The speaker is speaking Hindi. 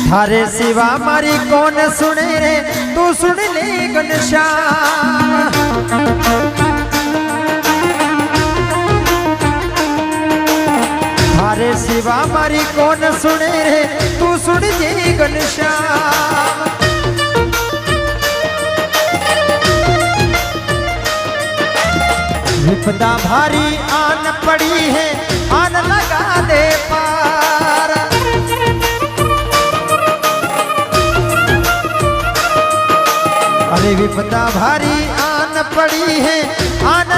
थारे सिवा मारी कौन सुने रे, तू सुन ले घनश्याम। थारे सिवा मारी कौन सुने रे, तू सुन ले घनश्याम। विपदा भारी आन पड़ी है, आन लगा दे पार। अरे विपदा भारी आन पड़ी है, आन